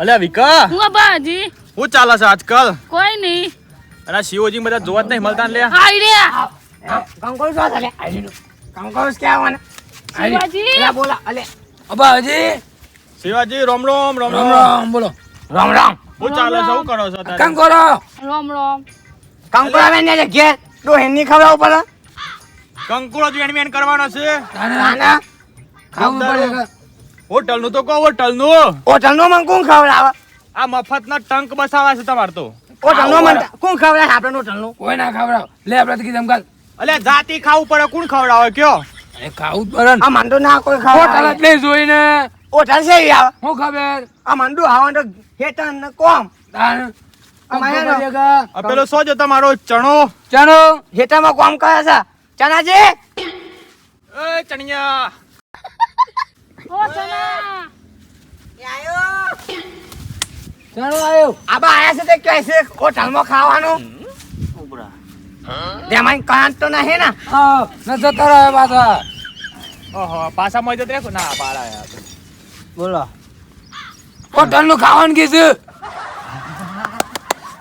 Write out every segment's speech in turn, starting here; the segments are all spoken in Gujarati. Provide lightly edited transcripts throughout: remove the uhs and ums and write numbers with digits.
અલ્યા વિકા હું બાજી હું ચાલે છે આજકાલ? કોઈ નહીં. અને શિવજી બધા જોવા જ નહીં મળતા ને લે. આઈ રે કંકોળ શું ચાલે? કંકોળ ક્યાં આવવાના? શિવાજી અલા બોલા અલે અબાજી શિવાજી રોમ રોમ રોમ રામ રોમ. રામ બોલો રામ રામ. હું ચાલે છે? શું કરો છો તારે? કામ કરો રોમ રોમ. કંકોળ આવે ને ઘેર તો હેની ખવડાવવું પડે. કંકુળો જ વેણ વેણ કરવાનો છે. તાના ખાવું પડે હોટલ નું તો કહો, હોટલ નું. હોટલનો મન કોણ ખવડાવે? આ મફત ના ટંક બસાવા છે તમારે તો. હોટલનો મન કોણ ખવડાવે આપણે હોટલનું? કોઈ ના ખવડાવ લે આપણે કીધું કાલ અલ્યા જાતી ખાવું પડે, કોણ ખવડાવે કયો? એ ખાવું જ પડે ને. આ મંડો ના કોઈ હોટલ ખવડાવે. જ નહીં જોઈને હોટલ છે ઈ આવે. હું ખબર આ મંડો આવા તો હેતન ને કોમ. તાણ અમારે ખબર છે કે આ પેલો શું છે તમારો ચણો? ચાલો હેતનમાં કોમ કરે છે. ચનાજી એ ચણિયા ઓ ચના ચાલો આવ્યો આબા આયા છે તે કહે છે હોટલમાં ખાવાનું. તેમાં કાંત તો નહીં ને. હા ન જતા રહે પાછા ઓહો પાછા મળી જતો ના પાડા યાર. બોલો હોટલ નું ખાવાનું કીધું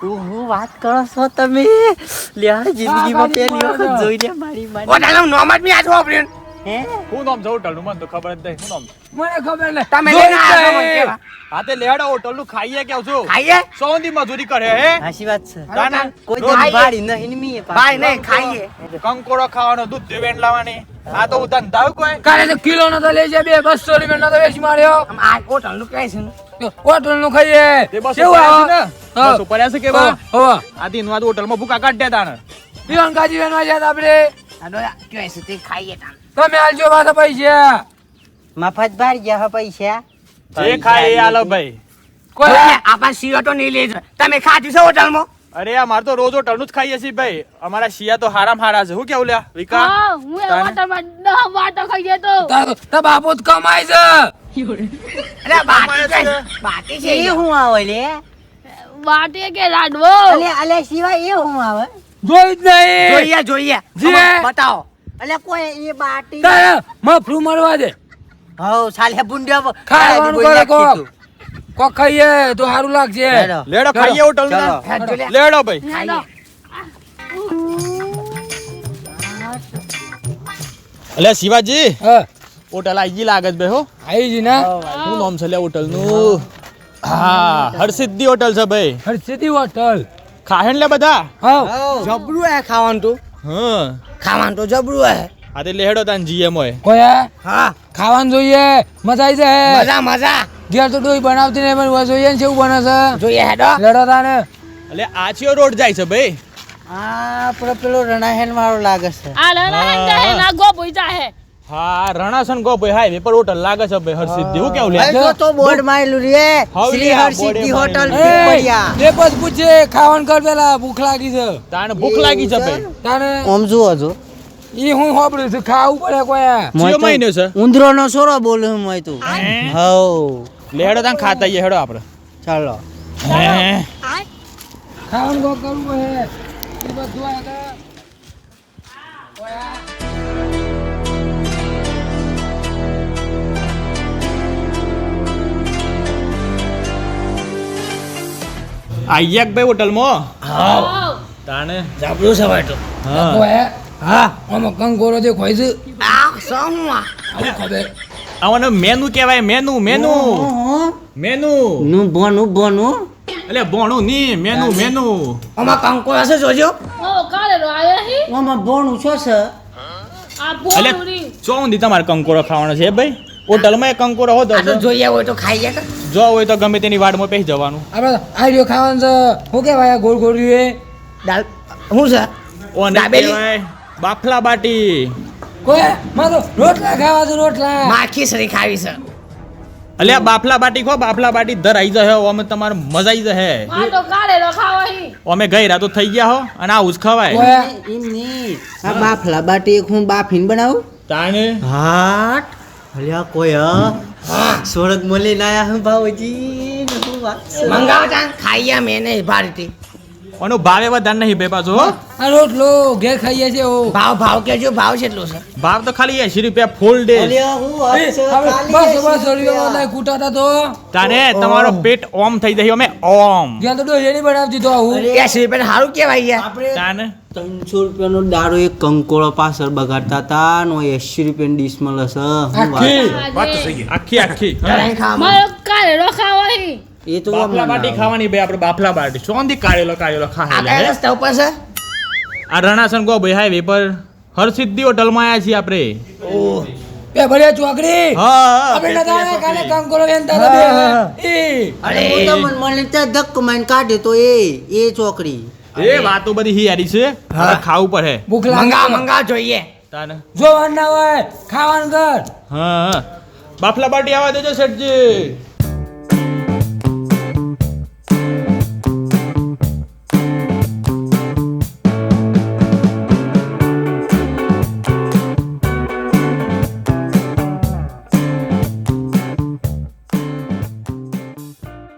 હું વાત કરો છો તમે? લ્યા જિંદગીમાં પહેલી વખત જોઈને મારી મારી હોટલનું નામ જ મેં આજ વાપર્યું. હે હું નામ છે હોટલ નું? મને તો ખબર જ નહીં. શું નામ છે? મને ખબર નહીં તમે જોઈ લઈને આવ્યા છો મને જ કેવા? હા તે લેડો હોટલ નું ખાઈએ કેવું છું. ખાઈએ? સોંધી મજૂરી કરે હે. હાચી વાત છે. તાના કોઈ રોજ દી ખાઈએ. ભાડી નહીં મીએ ભાઈ નહીં ખાઈએ. કંકોડો ખાવાનો, દૂધ વેણ લાવવાની. આ તો હું ધંધા કોઈ. કાલે તો કિલો નો તો લઈ જાય 200 રૂપિયા નો તો વેચી માર્યો આમ આ હોટલનું કહે છે ને. હોટલ નું ખાઈએ તે બસ કેવું ઉપર આવે છે ને? હા. બસ ઉપર છે કે બા? હવે આ દિન વાત હોટલ માં ભૂકા કાઢ્યા તાણે. પીવાનું કાજી વેનવા જાય આપણે આ ડોયા કહે છે તે ખાઈએ તાન. તમે આલજો પાછા પૈસા મફત ભાડી ગયા પૈસા. જે ખાય એ આલો ભાઈ. કોઈ કોઈ આપા સિયો તો નહીં લેજો. તમે ખાધું છે હોટલમાં? અરે અમાર તો રોજ હોટલ નું જ ખાઈએ છીએ ભાઈ. અમારા શિયા તો હારામ હારા છે. હું કેવું લ્યા વિકા? હા હું એ હોટલમાં 10 વાટો ખાઈ જતો. તા બાપુ જ કમાય છે અરે બાટી કહે છે. બાટી છે એ ઈ. હું આવે લે? વાટે કે લાડવો. અલે સિવાય એ હું આવે? જોઈ જ નહીં જોઈએ જોઈએ જી. આમાં બતાવો. અલે કોઈ એ બાટી તારે મફરું મળવા દે હવ સાલે બુંડિયા ખાવાનું કરે કોક ખાઈએ તો સારું લાગશે લેડો ખાઈએ હોટલ નું. હેડ જો લે. લેડો ભાઈ. હેડો. અલ્યા શિવાજી હા હોટલ આઈ ગઈ લાગે છે ભાઈ. હો આવી જી ના શું નામ છે લે હોટલ નું? હા હરસિદ્ધિ હોટલ છે ભાઈ. હરસિદ્ધિ હોટલ ખાહે ને લે બધા. હા જબરું હે ખાવાનું તો. હા ખાવાનું તો જબરું હે. આ તે લેડો તાન જીએમ હોય. કોઈ હા ખાવાનું જોઈએ મજા આવી જાય મજા મજા. ઘેર તો ડોઈ બનાવતી નહીં પણ જોઈએ ને કેવું બને છે જોઈએ હેડો. લડો તાને એટલે આછીઓ રોડ જાય છે ભાઈ. આ પેલો રણાહેન વાળો લાગે છે. આ લના હે ના ગો બોઈજા હે. હા રણાસન ગો ભાઈ હાઈવે પર હોટલ લાગે છે ભાઈ હરસિદ્ધિ. હું કેવું લે? જો તો બોર્ડ મારેલું રે હાવ શ્રી લે, આ હરસિદ્ધિ બોર્ડે હોટલ મારેલું. પીપળિયા. એ બસ પૂછે ખાવાનું કર પેલા ભૂખ લાગી છે તાને ભૂખ લાગી છે ભાઈ. તાને ઓમ જુઓ છો ઈ હું હોબળ્યું છે ખાવું પડે કોઈ કયો મહિનો છે? ઉંદરો નો સોરો બોલે હું મોય તું હે? હવ લેડો તાન ખાતા આઈએ હેડો આપણે. ચાલો હે? ખાવાનું કોક કરવું પડે એ બધું આ તો આઈએ કે ભાઈ હોટલ માં. તાને જાબડું સવાય તો હા કોઈ હા આમાં કંકોરો જે ખોઈ છે આ શું આ? આવું ખબર આને મેનુ કહેવાય. મેનુ મેનુ મેનુ નું બોનું એટલે બોણું ની મેનુ મેનુ. આમાં કંકોળ હશે જોજો. ઓ કાલે રો આયા હી. ઓમાં બોનું છો છે આ એટલે બોલુરી. ચોંધી તમારે કંકોરો ખાવાનો છે ભાઈ. હોટલમાં કંકોરો હોતો આ તો જોઈએ હોય તો ખાઈએ કે. જો હોય તો ગમે તેની વાડમાં પેસી જવાનું. આપણે આઈડિયો ખાવાનું છે શું કહેવાય આ ગોળ ગોળ એ દાલ શું છે? ઓને દાબેલી? કહેવાય બાફલા બાટી. કોઈ મારો રોટલા ખાવા છે રોટલા માખી સરી ખાવી છે. અલ્યા બાફલા બાટી ખો. બાફલા બાટી દર આઈ જશે. અમે તમારે મજા આવી જશે. આ તો કાલે રો ખાવા હી. અમે ગઈ રાતો થઈ ગયા હો અને આવું જ ખવાય. કોઈ એમ નહીં આ બાફલા બાટી એક હું બાફીને બનાવું તાને હાટ અલ્યા કોઈ સોળક મળી લાયા હું ભાવજી હું વાત છે. મંગાવો તાન ખાઈએ મેં નહીં ભારતી. ઓનો ભાવે વધારે નહીં ભાઈ પાછો હો. આ રોટલો ઘેર ખાઈએ છે ઓ ભાવ કેજો ભાવ કેટલો છે ભાવ તો ખાલી 80 રૂપિયા ફૂલ ડે. બસ ઓલી કૂટાતા તો તાને તમારો પેટ ઓમ થઈ જાય અમે ઓમ. ઘેર તો ડોહી નહીં બનાવતી તો આવું 80 રૂપિયા સારું કેવાય યાર તાને 300 રૂપિયાનો દારૂ એક કંકોળો પાછળ બગાડતા હતા નો 80 રૂપિયાની ડીશ મળે છે આખી આખી મારો કારેલો ખાવો હી એ તો બાફલા બાટી ખાવાની ભાઈ આપણે બાફલા બાટી સોંધી કારેલો આ ખાય કયા રસ્તા ઉપર છે આ રણાસન ગો ભાઈ હાઈવે પર હરસિદ્ધિ હોટલમાં આયા છીએ આપણે. બે ભર્યા ચોકડી હા આપણે નતા કાલે કંકોરો વેનતા હતા બે અરે હું તો મને ત્યાં ધક્કો મારીને કાઢે તો એ ચોકડી એ વાતો બધી હિયારી છે હવે ખાવું પડે. ભૂખ લાગે મંગાવ જોઈએ તાને જોવાનું ના હોય ખાવાનું કર હા બાફલા બાટી આવવા દેજો શેઠજી.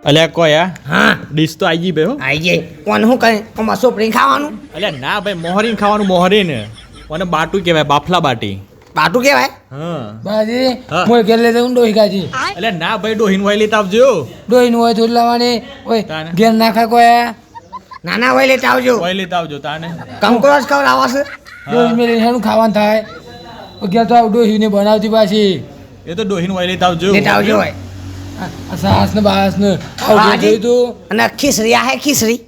અલ્યા કોયા હા ડીશ તો આવી ગઈ ભાઈ હો. આઈ જઈ કોણ હું કઈ અમાર સોપડી ખાવાનું અલ્યા ના ભાઈ મોહરીન ખાવાનું મોહરીન અને બાટું કહેવાય બાફલા બાટી. બાટું કેવાય હા બાજી હા. મોય ઘેર લેતે હું ડોહી કાજી અલ્યા ના ભાઈ ડોહીન વાઈ લેતા આવજો. ડોહીનું હોય થોડી લાવવાની ઓય તાને. ઘેર નાખા કોઈ નાના હોય લેતા આવજો વાઈ લેતા આવજો તાને. કંકોરસ ખવડાવો છે ડોહી મેલી હેનું ખાવાનું થાય ઘેર તો ડોહીને બનાવતી પાછી એ તો ડોહીન વાઈ લેતા આવજો. લેતા આવજો હોય આ સાસ ને બાસ ને આવું બાજી. જોયું તું અને ખીસરી આ હે ખીસરી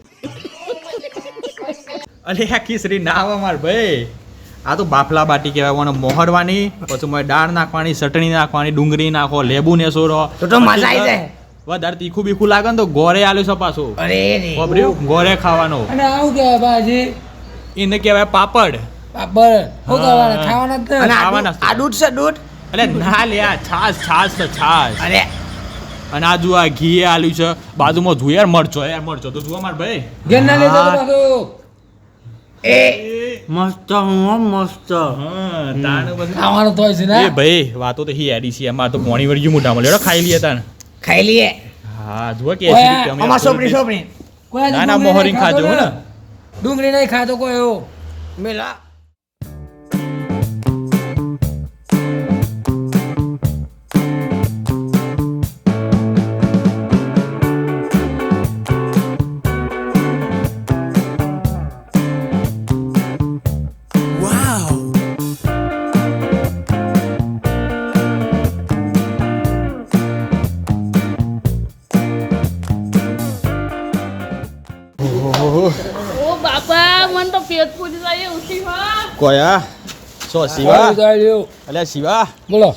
અલ્યા ખીચડી ના આવે માર ભાઈ આ તો બાફલા બાટી કહેવાય મને મોહરવાની પછી મોય દાળ નાખવાની ચટણી નાખવાની ડુંગળી નાખો લેબુ ને સોરો તો મજા આવી જાય વધારે તીખું બીખું લાગે ને તો ગોરે આલ્યું છે પાછું અરે રે ખબર્યું ગોરે ખાવાનો અને આવું કહેવાય બાજી એને કહેવાય પાપડ. પાપડ શું કરવાના ખાવાના જ અને ને આ ખાવાના દૂધ- આ દૂધ છે દૂધ એટલે ના લે આ છાશ છે છાશ. અરે અને આ જુઓ આ ઘી આલ્યું છે બાજુમાં જુઓ યાર મરચો તો જુઓ માર ભાઈ. ઘેર ના લેતો પાછું એ મસ્ત હું મસ્ત હા તાને પછી ખાવાનું તો હોય છે એ ને ભાઈ વાતો તો હી એડી છે એમાં તો પોણી વળગ્યું મોઢામાં લેડો ખાઈ લઈએ તાને. ખાઈ લઈએ હા જુઓ કે ઓય, એસિડિટી અમે અમાર આપતો સોપડી નથી. સોપડી કોઈ આજે ના, ના, ડુંગળી મોહરીને નહીં ખાતો ખાજો, ને. હો ડુંગળી નહીં ખાતો કોઈ એવો મેલા ઓ બાપા મન તો પેટ ફૂટી જાય ઉઠી હા કોયા સો શિવા સારું ચાલ્યું. અલ્યા શિવા બોલો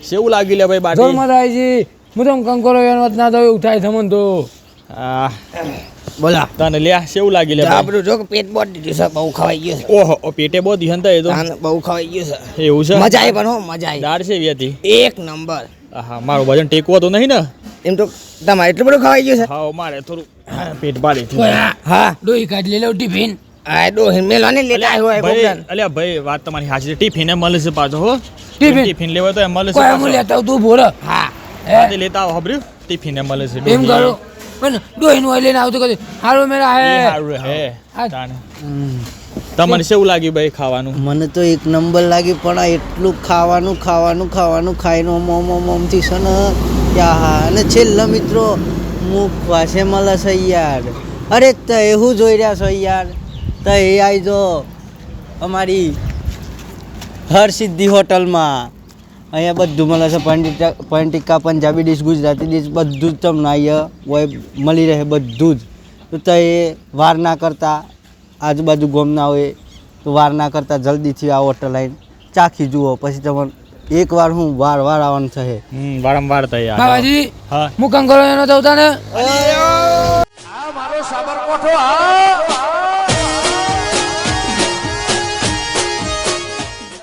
કેવું લાગી લે ભાઈ જોર બાટી. મજા આવી છે હું તો કંકોરો વેનવત ના તો ઉઠાય થમન તો આ બોલા તને લ્યા કેવું લાગી લે ભાઈ? આપણું જો કે પેટ બોટ દીધું છે બહુ ખવાઈ ગયું છે ઓહો ઓ પેટે બહુ દિહન થાય એ તો આને બહુ ખવાઈ ગયું છે એવું છે મજા આવી પણ હો મજા આવી દાળ છે એવી હતી. એક નંબર હા મારું વજન ટેકવો તો નહીં ને. એમ તો તમારે એટલું બધું ખવાઈ ગયું છે હા મારે થોડું પેટ ભારી કોઈ થયું. આ હા ડોહી કાઢી લે લો ટિફિન આ ડોહીન મેલો ને લેતા આવ્યો હોય ભાઈ કોકદાન. અલ્યા ભાઈ વાત તમારી સાચી છે ટિફિન એ મળે છે પાછો હો ટિફિન? ટિફિન લેવો તો એ મળે છે કોઈ હું પાછો. લેતા આવું તું ભોર હા રાતે લેતા આવો ખબર્યું ટિફિન એ મળે છે એમ કરો પણ ડોહીનું હોય લઈને આવતું કદી હારું મેરા એ હે હારું હે હા. તાને. તમને કેવું લાગ્યું ભાઈ ખાવાનું? મને તો એક નંબર લાગી પણ આ એટલું ખાવાનું ખાવાનું ખાવાનું ખાઈને મોમથી છે ને યા અને છેલ્લા મિત્રો મુખ વાસે મળે છે યાર અરે તે હું જોઈ રહ્યા છો યાર તે એ આવી જો અમારી હરસિદ્ધિ હોટલમાં અહીંયા બધું મળે છે પનીર ટિક્કા પંજાબી ડીશ ગુજરાતી ડીશ બધું જ તમને અહીંયા હોય મળી રહે બધું જ તો તે વાર ના કરતા આજુબાજુ ગોમ ના હોય તો વાર ના કરતા જલ્દીથી આ હોટલ આવીને ચાખી જુઓ પછી તમને એકવાર હું વાર આવવાનું થશે વારંવાર તૈયાર. બાબાજી હા હું કંકોરો એનો તો ને આ મારો સાબરકોઠો આ